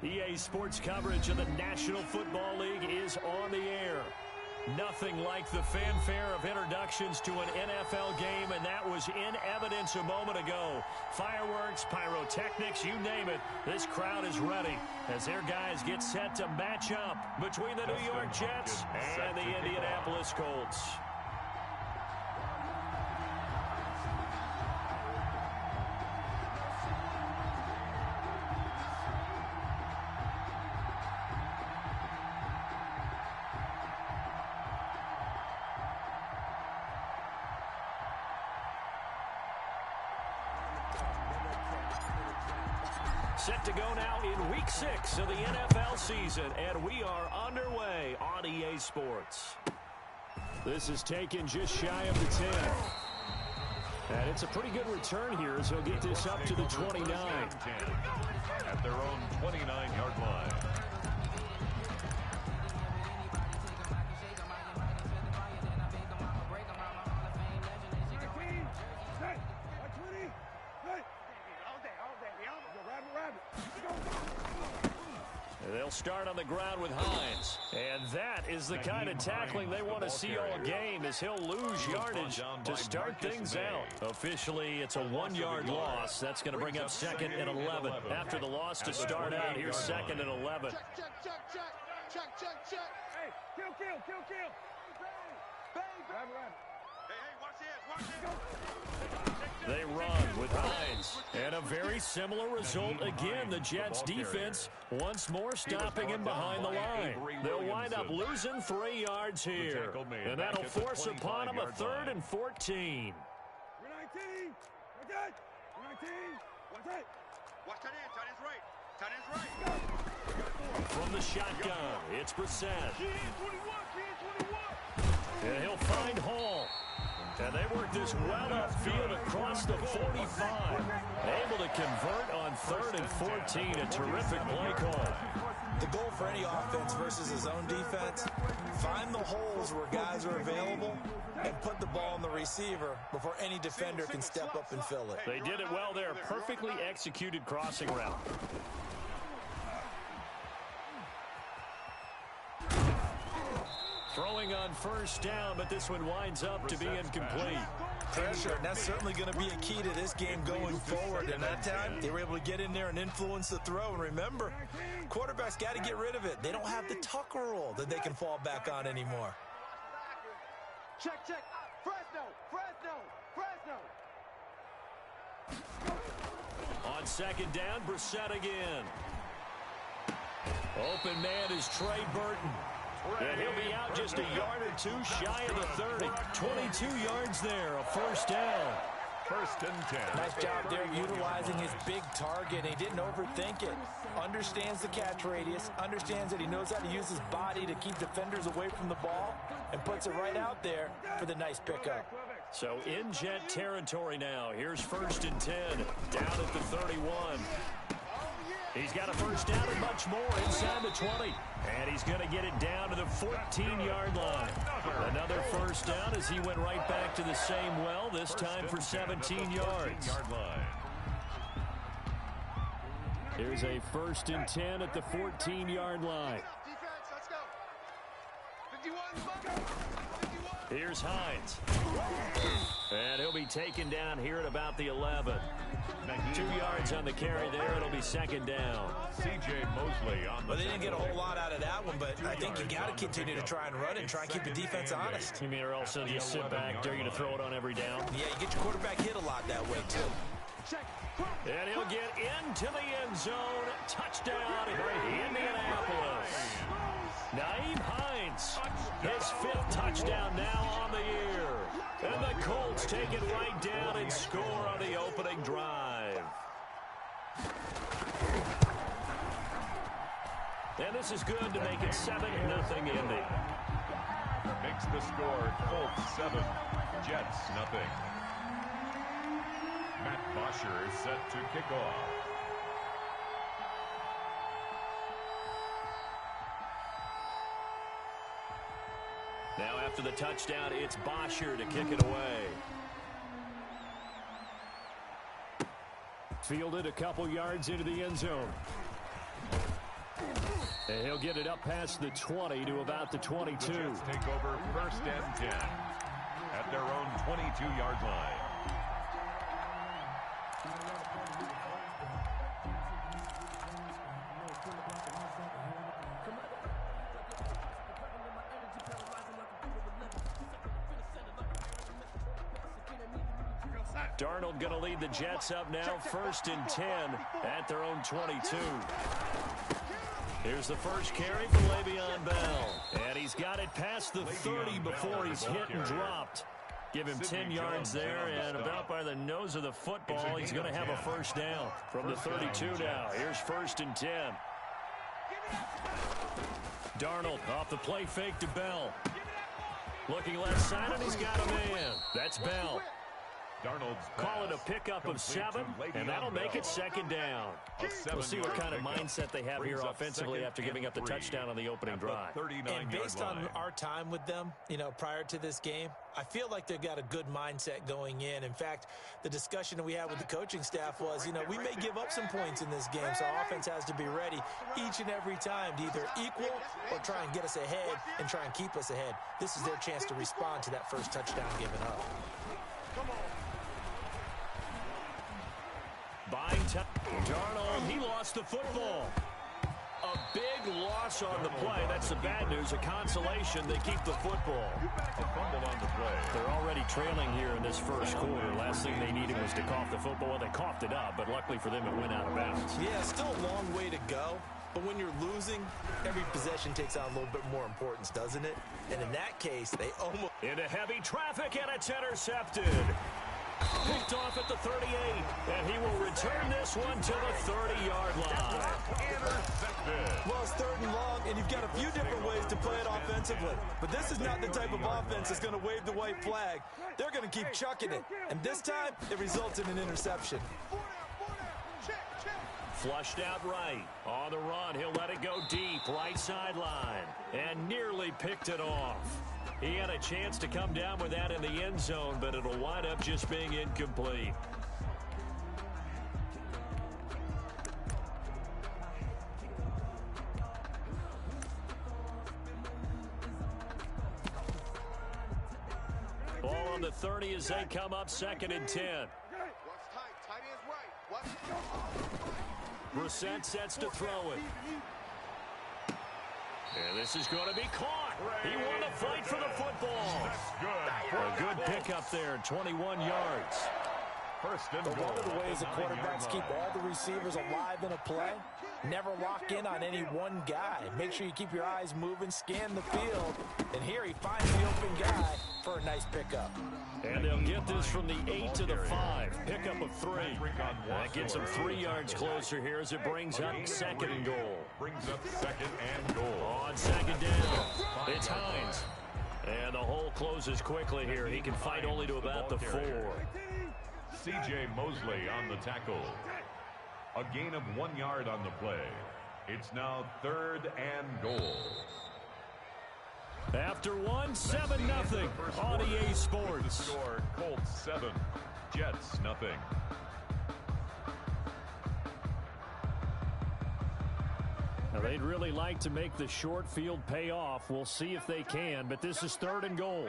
EA Sports coverage of the National Football League is on the air. Nothing like the fanfare of introductions to an NFL game, and that was in evidence a moment ago. Fireworks, pyrotechnics, you name it. This crowd is ready as their guys get set to match up between the New York Jets and the Indianapolis Colts. Set to go now in Week 6 of the NFL season, and we are underway on EA Sports. This is taken just shy of the 10. And it's a pretty good return here as he'll get this up to the 29. At their own 29-yard line. They'll start on the ground with Hines. And that is the kind of tackling they want to see all game, as he'll lose yardage to start things out. Officially, it's a 1-yard loss. That's going to bring up 2nd and 11. After the loss to start out, here's 2nd and 11. Check. Hey, kill. Hey, watch this. They run with Hines. And a very similar result again. The Jets defense once more stopping him behind the line. They'll wind up losing 3 yards here. And that'll force upon him a 3rd and 14. You're 19. Okay. You're 19. Watch it. Watch tight end. Tight end's right. From the shotgun, it's Brissett. And he'll find Hall. And they work this well upfield across the 45. Able to convert on 3rd and 14. A terrific play call. The goal for any offense versus his own defense, find the holes where guys are available and put the ball on the receiver before any defender can step up and fill it. They did it well there. Perfectly executed crossing route. Throwing on 1st down, but this one winds up to be incomplete. Pressure, and that's certainly going to be a key to this game going forward. And that time, they were able to get in there and influence the throw. And remember, quarterbacks got to get rid of it. They don't have the Tucker rule that they can fall back on anymore. Check. Fresno. On 2nd down, Brissett again. Open man is Trey Burton. And he'll be out just a yard or 2 shy of the 30. 22 yards there, a 1st down. 1st and 10. Nice job there utilizing his big target. He didn't overthink it. Understands the catch radius. Understands that he knows how to use his body to keep defenders away from the ball. And puts it right out there for the nice pickup. So in Jet territory now. Here's 1st and 10. Down at the 31. He's got a 1st down and much more inside the 20. And he's going to get it down to the 14-yard line. Another 1st down as he went right back to the same well, this time for 17 yards. Here's a 1st and 10 at the 14-yard line. Here's Hines. And he'll be taken down here at about the 11. 2 yards on the carry there. It'll be 2nd down. C.J. Mosley on the... Well, they didn't get a whole lot out of that one, but I think you got to continue to try and run and try and keep the defense honest. You mean or else they'll just sit back, dare you to throw it on every down? Yeah, you get your quarterback hit a lot that way, too. And he'll get into the end zone. Touchdown, Indianapolis. Nyheim Hines, his 5th touchdown now on the year. And the Colts take it right down and score on the opening drive. And this is good to make it 7-0 Indy. Makes the score Colts 7, Jets nothing. Matt Bosher is set to kick off. Now after the touchdown, it's Bosher to kick it away. Fielded a couple yards into the end zone. And he'll get it up past the 20 to about the 22. The Jets take over 1st and 10 at their own 22-yard line. Darnold going to lead the Jets up now, 1st and 10 at their own 22. Here's the first carry for Le'Veon Bell. And he's got it past the 30 before he's hit and dropped. Give him 10 yards there, and about by the nose of the football, he's going to have a first down from the 32 now. Here's 1st and 10. Darnold off the play fake to Bell. Looking left side, and he's got a man. That's Bell. Call it a pickup of 7, and that'll make it 2nd down. We'll see what kind of mindset they have here offensively after giving up the touchdown on the opening drive. And based on our time with them, prior to this game, I feel like they've got a good mindset going in. In fact, the discussion that we had with the coaching staff was, we may give up some points in this game, so our offense has to be ready each and every time to either equal or try and get us ahead and try and keep us ahead. This is their chance to respond to that first touchdown given up. Come on. Buying time. Darnold, he lost the football. A big loss on the play. That's the bad news. A consolation, they keep the football. A fumble on the play. They're already trailing here in this first quarter. Last thing they needed was to cough the football. Well, they coughed it up, but luckily for them, it went out of bounds. Yeah, still a long way to go. But when you're losing, every possession takes on a little bit more importance, doesn't it? And in that case, they almost... Into heavy traffic, and it's intercepted. Picked off at the 38, and he will return this one to the 30-yard line. Well, it's 3rd and long, and you've got a few different ways to play it offensively. But this is not the type of offense that's going to wave the white flag. They're going to keep chucking it. And this time, it results in an interception. Flushed out right. On the run, he'll let it go deep, right sideline. And nearly picked it off. He had a chance to come down with that in the end zone, but it'll wind up just being incomplete. Ball on the 30 as they come up 2nd and 10. Brissett sets to throw it. And this is going to be caught. He won the fight for the football. A good pickup there, 21 yards. 1st and goal. One of the ways the quarterbacks keep all the receivers alive in a play, never lock in on any one guy. Make sure you keep your eyes moving, scan the field. And here he finds the open guy for a nice pickup. And they'll get this from the 8 to the 5. Pickup of 3. That gets them 3 yards closer here as it brings up 2nd and goal. Brings up 2nd and goal. On 2nd down, it's Hines. And the hole closes quickly here. He can fight only to about the 4. C.J. Mosley on the tackle. A gain of 1 yard on the play. It's now 3rd and goal. After 1, 7-0 on EA Sports. The score, Colts 7, Jets nothing. Now they'd really like to make the short field pay off. We'll see if they can, but this is 3rd and goal.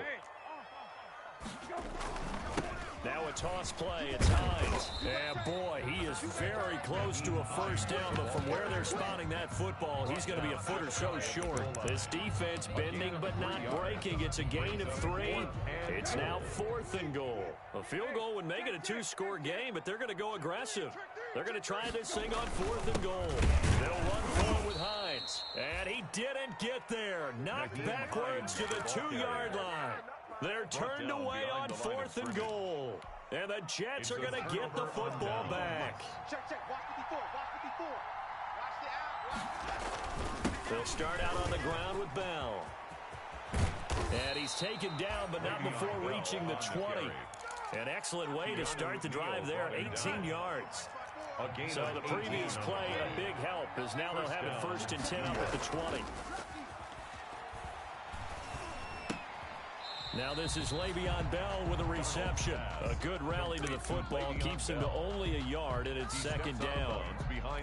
Now a toss play. It's Hines. And boy, he is very close to a first down, but from where they're spotting that football, he's going to be a foot or so short. This defense bending but not breaking. It's a gain of 3. It's now 4th and goal. A field goal would make it a 2-score game, but they're going to go aggressive. They're going to try this thing on 4th and goal. They'll run forward with Hines. And he didn't get there. Knocked backwards to the 2-yard line. They're turned away on 4th and goal. And the Jets are going to get the football back. Check. Watch the before. Watch the out. They'll start out on the ground with Bell. And he's taken down, but not before reaching the 20. An excellent way to start the drive there, 18 yards. So the previous play, a big help, as now they'll have it 1st and 10 up at the 20. Now this is Le'Veon Bell with a reception. A good rally to the football keeps him to only a yard, and it's second down.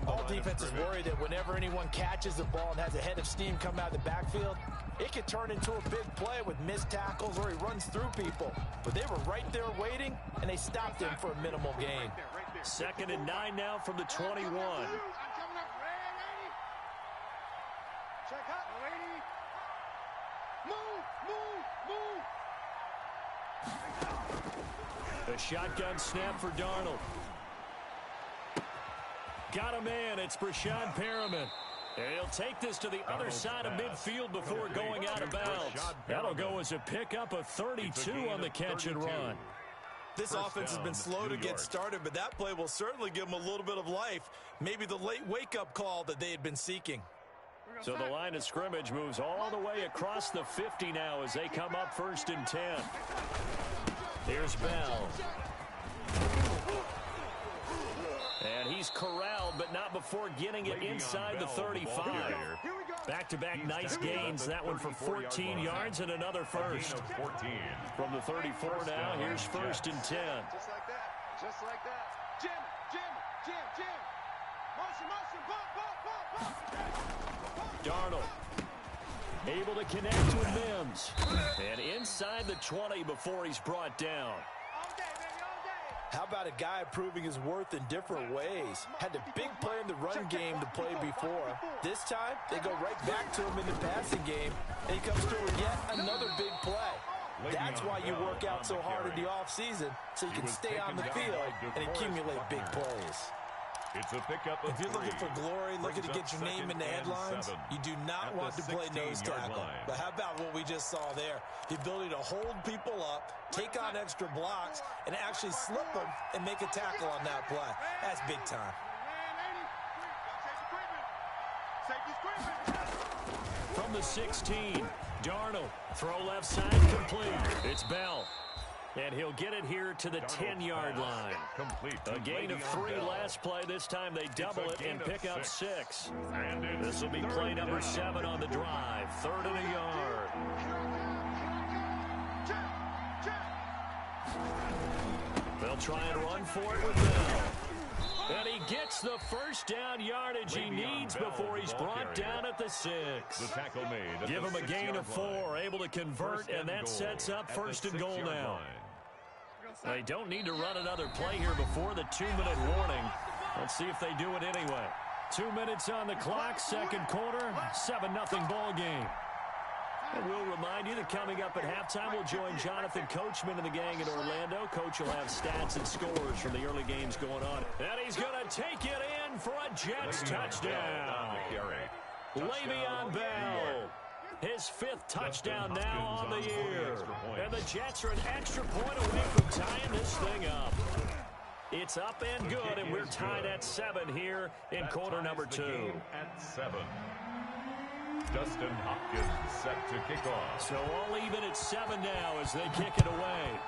All defenses worry that whenever anyone catches the ball and has a head of steam come out of the backfield, it could turn into a big play with missed tackles or he runs through people. But they were right there waiting, and they stopped him for a minimal gain. Second and 9 now from the 21. Check out, lady. Move, move, move. A shotgun snap for Darnold. Got him in. It's Brashad Perriman. And he'll take this to the other side of midfield before going out of bounds. That'll go as a pickup of 32 on the catch and run. This offense has been slow to get started, but that play will certainly give them a little bit of life. Maybe the late wake-up call that they had been seeking. So the line of scrimmage moves all the way across the 50 now as they come up 1st and 10. Here's Bell. And he's corralled, but not before getting it inside the 35. Back-to-back nice gains. That one for 14 yards and another first. From the 34 now, here's 1st and 10. Just like that. Just like that. Jim, Jim, Jim, Jim. Motion, motion, bump, bump, bump, bump. Darnold able to connect with Mims. And inside the 20 before he's brought down. All day, baby, all day. How about a guy proving his worth in different ways? Had a big play in the run game to play before. This time, they go right back to him in the passing game, and he comes through with yet another big play. That's why you work out so hard in the offseason, so you can stay on the field and accumulate big plays. It's a pickup of If you're looking for glory, looking to get your name in the headlines, you do not want to play nose tackle. But how about what we just saw there? The ability to hold people up, take on extra blocks, and actually slip them and make a tackle on that play. That's big time. From the 16, Darnold, throw left side complete. It's Bell. And he'll get it here to the 10-yard line. A gain of 3 last play. This time they double it and pick up 6. This will be play number 7 on the drive. 3rd and a yard. They'll try and run for it with Bell. And he gets the first down yardage he needs before he's brought down at the 6. Give him a gain of 4, able to convert, and that sets up 1st and goal now. They don't need to run another play here before the 2-minute warning. Let's see if they do it anyway. 2 minutes on the clock, second quarter, 7-0 ball game. And we'll remind you that coming up at halftime, we'll join Jonathan Coachman and the gang in Orlando. Coach will have stats and scores from the early games going on. And he's going to take it in for a Jets touchdown. Le'Veon Bell. His 5th touchdown now on the year. And the Jets are an extra point away from tying this thing up. It's up and good, and we're tied at 7 here in quarter number 2. At 7. Dustin Hopkins set to kick off. So all even at 7 now as they kick it away.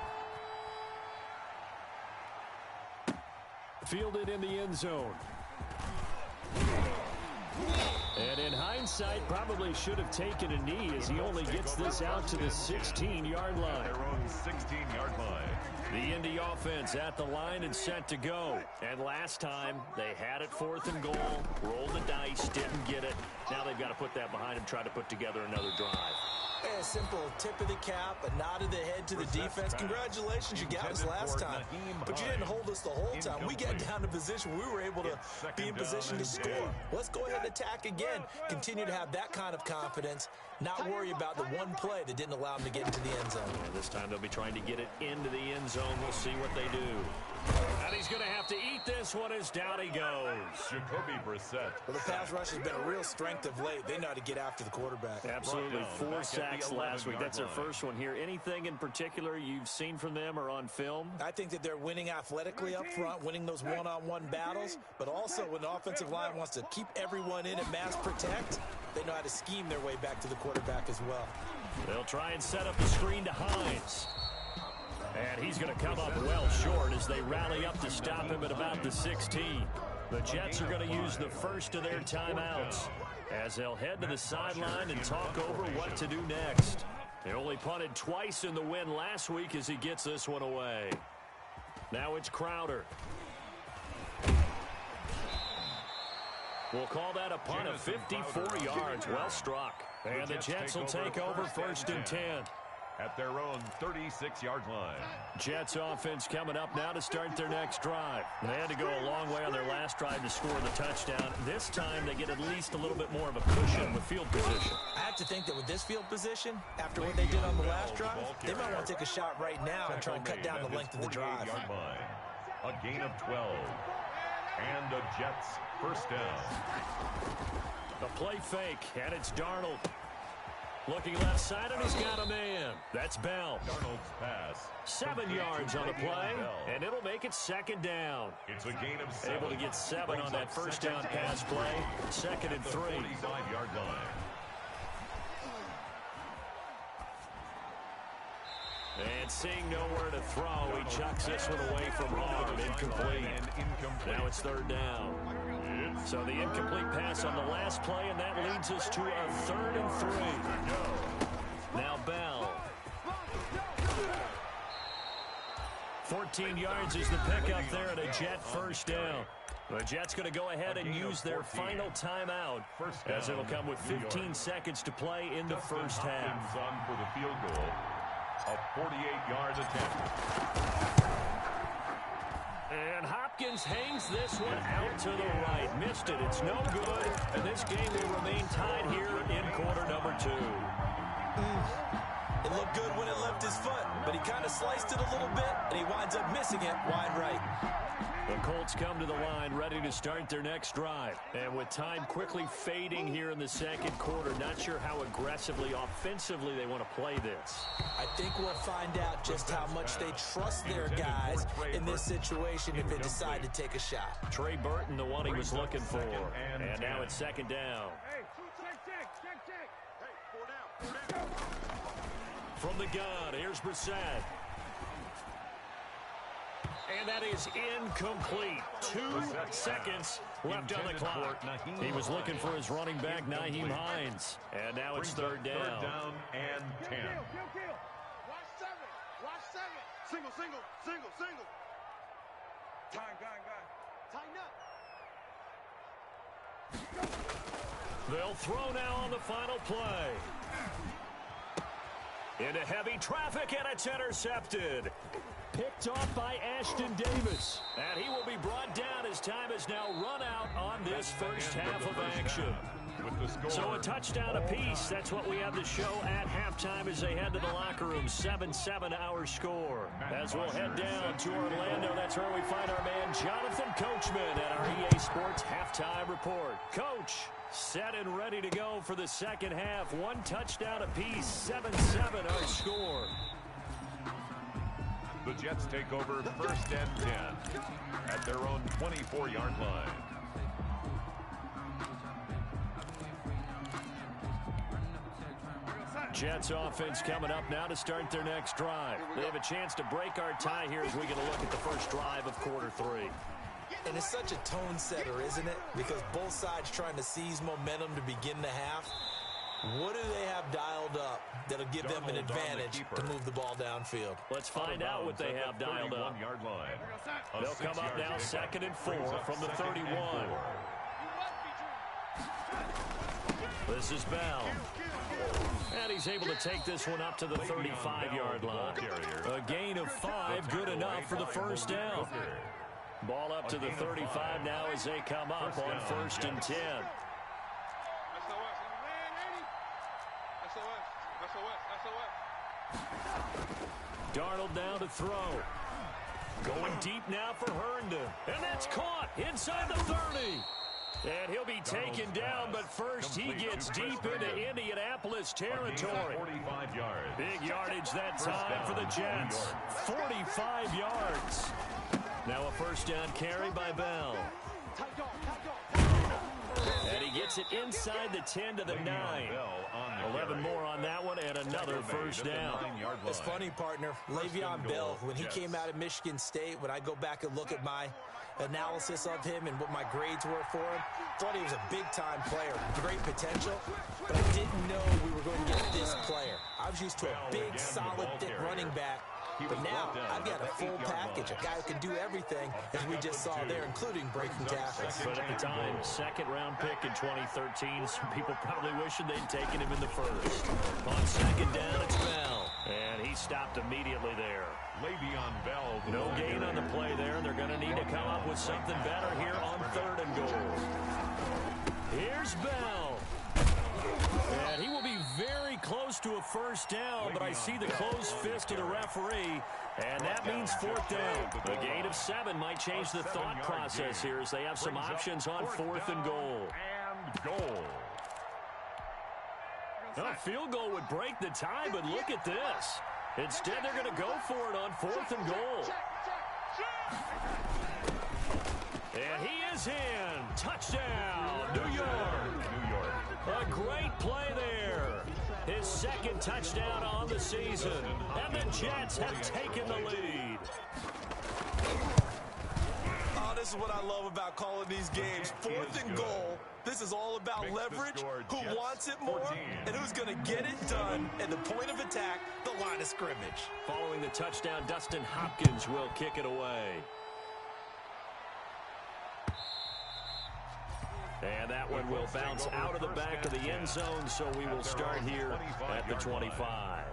Fielded in the end zone. And in hindsight, probably should have taken a knee as he only gets this out to the 16-yard line. Their own 16-yard line. The Indy offense at the line and set to go. And last time, they had it 4th and goal, rolled the dice, didn't get it. Now they've got to put that behind them, try to put together another drive. A simple tip of the cap, a nod of the head to the defense. Congratulations, you got us last time. But you didn't hold us the whole time. We got down to position. We were able to be in position to score. Let's go ahead and attack again. Continue to have that kind of confidence. Not worry about the one play that didn't allow them to get into the end zone. And this time they'll be trying to get it into the end zone. We'll see what they do. And he's going to have to eat this one as down he goes. Jacoby Brissett. Well, the pass rush has been a real strength of late. They know how to get after the quarterback. Absolutely. 4 sacks last week. That's their first one here. Anything in particular you've seen from them or on film? I think that they're winning athletically up front, winning those one-on-one battles, but also when the offensive line wants to keep everyone in and mass protect, they know how to scheme their way back to the quarterback as well. They'll try and set up the screen to Hines. And he's going to come up well short as they rally up to stop him at about the 16. The Jets are going to use the first of their timeouts as they'll head to the sideline and talk over what to do next. He only punted twice in the win last week as he gets this one away. Now it's Crowder. We'll call that a punt of 54 yards. Well struck. And the Jets will take over 1st and 10. At their own 36-yard line. Jets offense coming up now to start their next drive. They had to go a long way on their last drive to score the touchdown. This time they get at least a little bit more of a cushion with field position. I have to think that with this field position, after what they did on the last drive, they might want to take a shot right now and try and cut down the length of the drive. A gain of 12. And the Jets first down. A play fake, and it's Darnold. Looking left side, and he's got a man. That's Bell. Darnold's pass. 7 yards on the play, and it'll make it 2nd down. It's a gain of 7. Able to get 7 on that first down pass play. 2nd and 3. 45-yard line. And seeing nowhere to throw, he chucks this one away from arm. Incomplete. Now it's 3rd down. So the incomplete pass on the last play, and that leads us to a 3rd and 3. Now Bell. 14 yards is the pickup there at a Jet first down. The Jets going to go ahead and use their final timeout as it'll come with 15 seconds to play in the first half. On for the field goal. A 48-yard attempt. And Hopkins hangs this one out to the right. Missed it. It's no good. And this game will remain tied here in quarter number 2. It looked good when it left his foot, but he kind of sliced it a little bit, and he winds up missing it wide right. The Colts come to the line ready to start their next drive. And with time quickly fading here in the second quarter, not sure how aggressively, offensively they want to play this. I think we'll find out just how much they trust their guys in this situation if they decide to take a shot. Trey Burton, the one he was looking for. And now it's 2nd down. From the gun, here's Brissett. And that is incomplete. 2 seconds left on the clock. He was looking for his running back, Nyheim Hines. And now it's 3rd down. 3rd down and 10. Watch 7. Watch 7. Single. Time. Tighten up. They'll throw now on the final play. Into heavy traffic, and it's intercepted. Picked off by Ashton Davis. And he will be brought down as time has now run out on this first half of action. So a touchdown apiece. That's what we have to show at halftime as they head to the locker room. 7-7 our score. As we'll head down to Orlando, that's where we find our man Jonathan Coachman at our EA Sports Halftime Report. Coach, set and ready to go for the second half. 1 touchdown apiece. 7-7 our score. The Jets take over 1st and 10 at their own 24-yard line. Jets offense coming up now to start their next drive. They have a chance to break our tie here as we get a look at the first drive of quarter 3. And it's such a tone setter, isn't it? Because both sides trying to seize momentum to begin the half. What do they have dialed up that'll give them an advantage to move the ball downfield? Let's find out what they have dialed up. They'll come up now 2nd and 4 from the 31. This is Bell. And he's able to take this one up to the 35-yard line. A gain of 5, good enough for the first down. Ball up to the 35 now as they come up on 1st and 10. Darnold now to throw. Going deep now for Herndon. And that's caught inside the 30. And he'll be taken down, but first he gets deep into Indianapolis territory. Big yardage that time for the Jets. 45 yards. Now a first down carry by Bell. And he gets it inside the 10 to the 9. 11 more on that one and another first down. It's funny, partner. Le'Veon Bell, when he came out of Michigan State, when I go back and look at my analysis of him and what my grades were for him, thought he was a big-time player, great potential, but I didn't know we were going to get this player. I was used to a big, solid, thick running back. But now, I've got a full package, a guy who can do everything, as we just saw there, including breaking tackles. But at the time, second-round pick in 2013, some people probably wishing they'd taken him in the first. On second down, it's Bell. And he stopped immediately there. Le'Veon Bell. No gain on the play there, and they're going to need to come up with something better here on third and goal. Here's Bell. And he will be very close to a first down, but I see the closed fist of the referee, and that means fourth down. A gain of 7 might change the thought process here as they have some options on fourth and goal. And goal. A field goal would break the tie, but look at this. Instead, they're going to go for it on fourth and goal. And he is in. Touchdown, New York. A great play there. His second touchdown on the season. And the Jets have taken the lead. Oh, this is what I love about calling these games. Fourth and goal. This is all about leverage, who wants it more, and who's going to get it done at the point of attack, the line of scrimmage. Following the touchdown, Dustin Hopkins will kick it away. And that one will bounce out of the back of the end zone, so we will start here at the 25.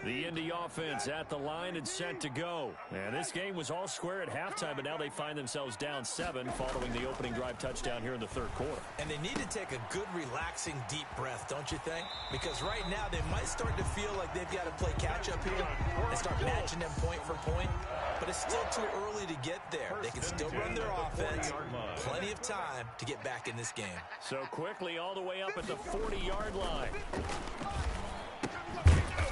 The Indy offense at the line and set to go. And this game was all square at halftime, but now they find themselves down 7 following the opening drive touchdown here in the third quarter. And they need to take a good, relaxing, deep breath, don't you think? Because right now they might start to feel like they've got to play catch-up here and start matching them point for point. But it's still too early to get there. They can still run their offense. Plenty of time to get back in this game. So quickly all the way up at the 40-yard line.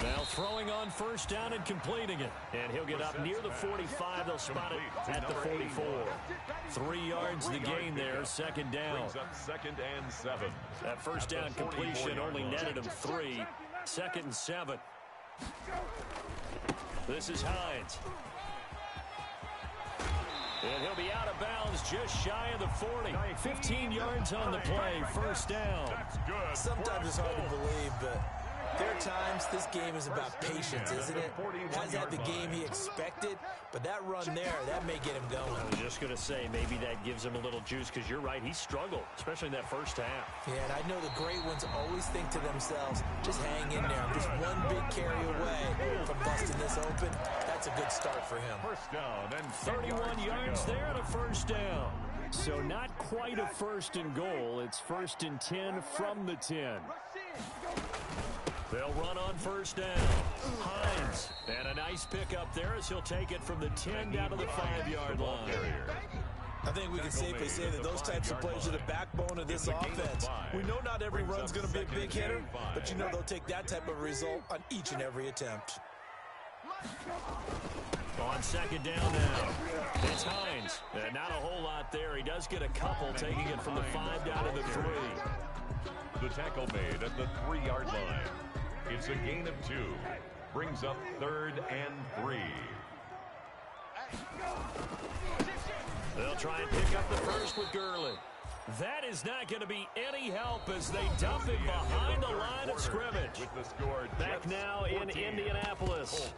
Now throwing on first down and completing it. And he'll get up near the 45. They'll spot it at the 44. 3 yards the gain there, second down. Second and 7. That first down completion only netted him 3. Second and 7. This is Hines. And he'll be out of bounds just shy of the 40. 15 yards on the play, first down. Sometimes it's hard to believe, but there are times this game is about patience, isn't it? Hasn't had the game he expected, but that run there, that may get him going. I was just going to say, maybe that gives him a little juice, because you're right, he struggled, especially in that first half. Yeah, and I know the great ones always think to themselves, just hang in there. I'm just one big carry away from busting this open. That's a good start for him. First down and 31 yards there and a first down. So not quite a first and goal. It's first and 10 from the 10. They'll run on first down. Hines. And a nice pickup there as he'll take it from the 10 down to the 5-yard line. I think we can safely say that those types of plays are the backbone of this offense. We know not every run's going to be a big hitter, but you know they'll take that type of result on each and every attempt. On second down now, it's Hines. And not a whole lot there. He does get a couple, taking it from the 5 down to the 3. The tackle made at the 3-yard line. It's a gain of 2. Brings up third and 3. They'll try and pick up the first with Gurley. That is not going to be any help as they dump him behind the line of scrimmage. Back now in Indianapolis.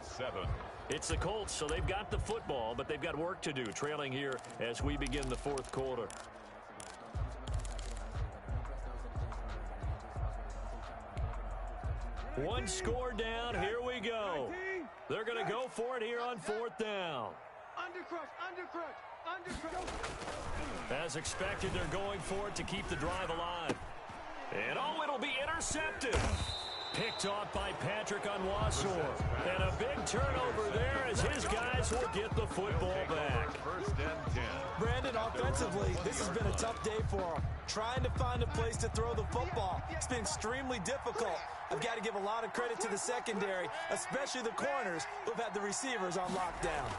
It's the Colts, so they've got the football, but they've got work to do, trailing here as we begin the fourth quarter. One score down, here we go. They're going to go for it here on fourth down. As expected, they're going for it to keep the drive alive. And oh, it'll be intercepted. Picked off by Patrick Onwuasor. And a big turnover there as his guys will get the football back. First and 10. Brandon, offensively, this has been a tough day for him. Trying to find a place to throw the football. It's been extremely difficult. I've got to give a lot of credit to the secondary, especially the corners who've had the receivers on lockdown.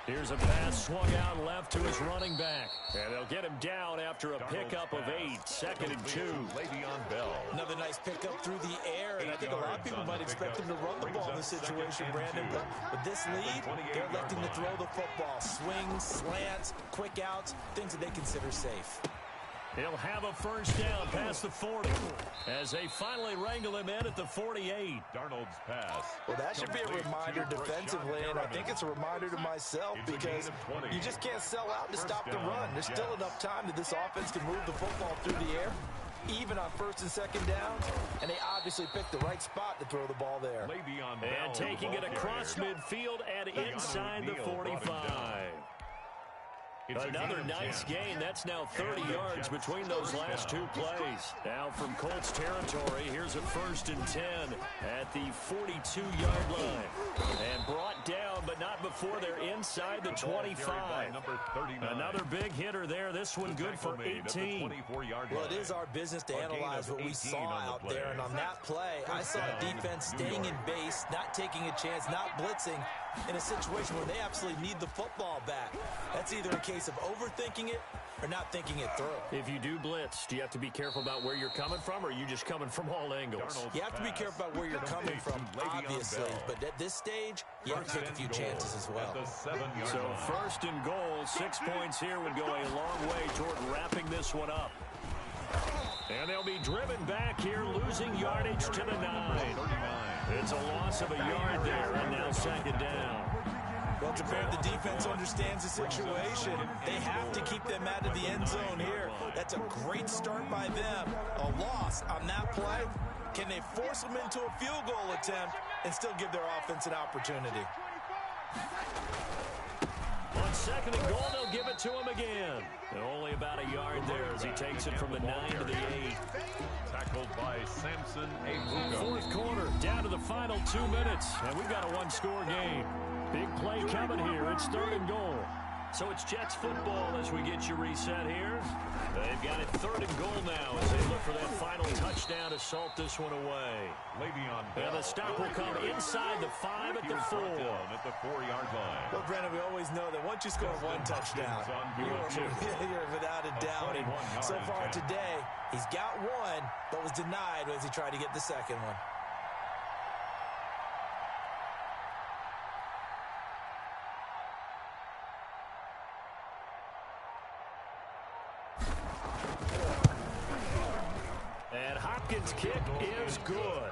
Here's a pass swung out left to his running back. And they'll get him down after a pickup of 8. 2nd and 2. Le'Veon Bell. Another nice pickup through the air, and I think a lot of people might expect him to run the ball in this situation, Brandon. But with this lead, they're electing to throw the football. Swings, slants, quick outs, things that they consider safe. He'll have a first down past the 40 as they finally wrangle him in at the 48. Darnold's pass. Well, that should be a reminder defensively, and I think it's a reminder to myself because you just can't sell out to stop the run. There's still enough time that this offense can move the football through the air, even on 1st and 2nd downs, and they obviously picked the right spot to throw the ball there. And taking it across midfield and inside the 45. Another nice gain. That's now 30 yards between those last 2 plays. Now from Colts territory, here's a 1st and 10 at the 42-yard line. And brought down, but not before they're inside the 25. Another big hitter there. This one good for 18. Well, it is our business to analyze what we saw out there. And on that play, I saw a defense staying in base, not taking a chance, not blitzing, in a situation where they absolutely need the football back. That's either a case of overthinking it or not thinking it through. If you do blitz, do you have to be careful about where you're coming from, or are you just coming from all angles? You have to be careful about where you're coming from, obviously. But at this stage, you have to take a few chances as well. So 1st and goal, 6 points here would go a long way toward wrapping this one up. And they'll be driven back here, losing yardage to the 9. It's a loss of a yard there, and now 2nd down. Well, to fair, the defense understands the situation. They have to keep them out of the end zone here. That's a great start by them. A loss on that play. Can they force them into a field goal attempt and still give their offense an opportunity? On 2nd and goal, they'll give it to him again. And only about a yard there as he takes it from the 9 to the 8. Tackled by Samson Abuka. 4th quarter, down to the final 2 minutes. And we've got a one-score game. Big play coming here. It's 3rd and goal. So it's Jets football as we get you reset here. They've got it 3rd and goal now as they look for that final touchdown to salt this one away. And the stop will come inside the 5 at the 4. At the 4-yard line. Well, Brandon, we always know that once you score one touchdown, you're without a doubt. And so far today, he's got one, but was denied as he tried to get the second one. Hopkins' kick is good.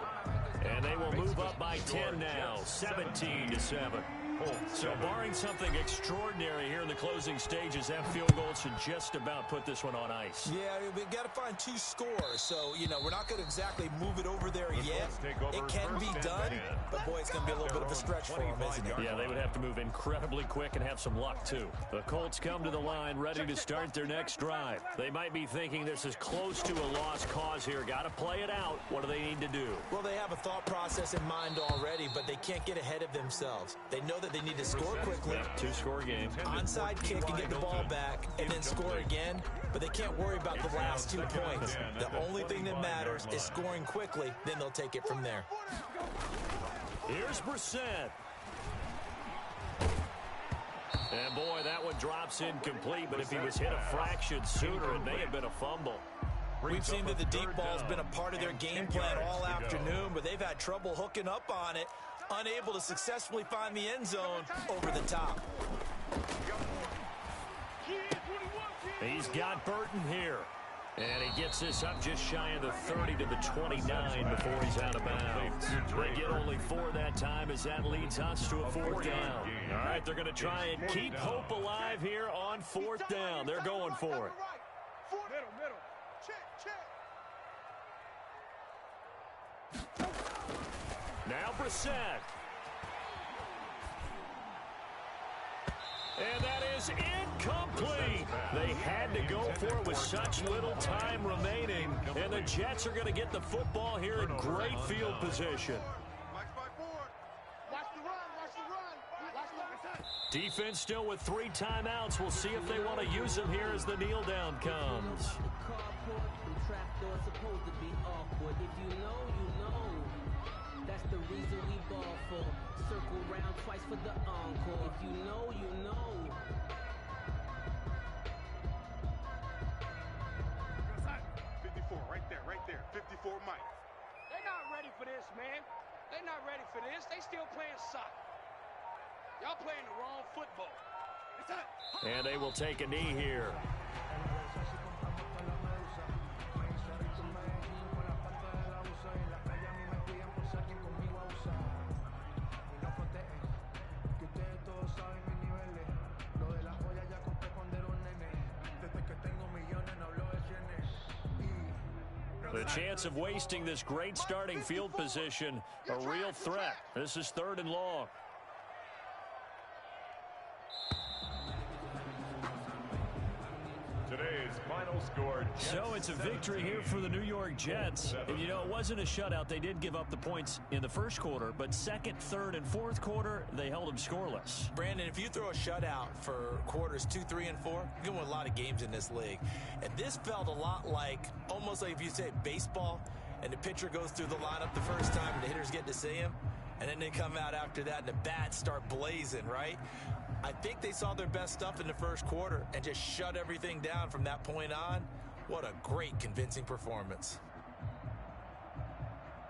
And they will move up by 10 now, 17-7. So barring something extraordinary here in the closing stages, that field goal should just about put this one on ice. Yeah, we've got to find 2 scores. So, we're not going to exactly move it over there yet. It can be done, but boy, it's going to be a little bit of a stretch for them, isn't it? Yeah, they would have to move incredibly quick and have some luck, too. The Colts come to the line ready to start their next drive. They might be thinking this is close to a lost cause here. Got to play it out. What do they need to do? Well, they have a thought process in mind already, but they can't get ahead of themselves. They know that they need to score quickly. 2-score game. Onside kick and get the ball back and then score again, but they can't worry about the last 2 points. The only thing that matters is scoring quickly, then they'll take it from there. Here's Brissett. And boy, that one drops incomplete, but if he was hit a fraction sooner, it may have been a fumble. We've seen that the deep ball's been a part of their game plan all afternoon, but they've had trouble hooking up on it, unable to successfully find the end zone over the top. He's got Burton here. And he gets this up just shy of the 30 to the 29 before he's out of bounds. They get only 4 that time as that leads us to a 4th down. All right, they're going to try and keep hope alive here on 4th down. They're going for it. Middle. Check. Now Brissett. And that is incomplete. They had to go for it with such little time remaining. And the Jets are going to get the football here in great field position. Defense still with 3 timeouts. We'll see if they want to use them here as the kneel down comes. That's the reason we ball for. Circle round twice for the encore. If you know, you know. for this, man. They're not ready for this. They still playing soccer. Y'all playing the wrong football. And they will take a knee here. The chance of wasting this great starting field position, a real threat. This is 3rd and long. Today's final score. So it's a victory here for the New York Jets. And, you know, it wasn't a shutout. They did give up the points in the first quarter, but second, third, and fourth quarter, they held them scoreless. Brandon, if you throw a shutout for quarters 2, 3, and 4, you're going to win a lot of games in this league. And this felt a lot like, almost like if you say baseball, and the pitcher goes through the lineup the first time, and the hitters get to see him, and then they come out after that, and the bats start blazing, right? I think they saw their best stuff in the first quarter and just shut everything down from that point on. What a great, convincing performance.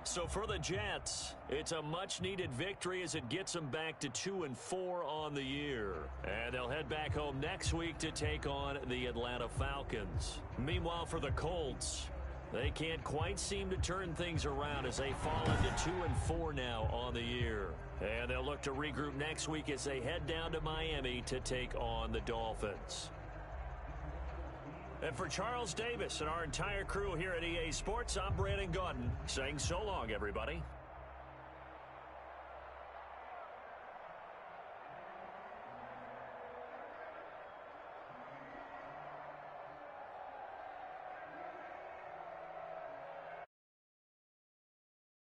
So for the Jets, it's a much-needed victory as it gets them back to 2-4 on the year. And they'll head back home next week to take on the Atlanta Falcons. Meanwhile, for the Colts, they can't quite seem to turn things around as they fall into 2-4 now on the year. And they'll look to regroup next week as they head down to Miami to take on the Dolphins. And for Charles Davis and our entire crew here at EA Sports, I'm Brandon Gaudin saying so long, everybody.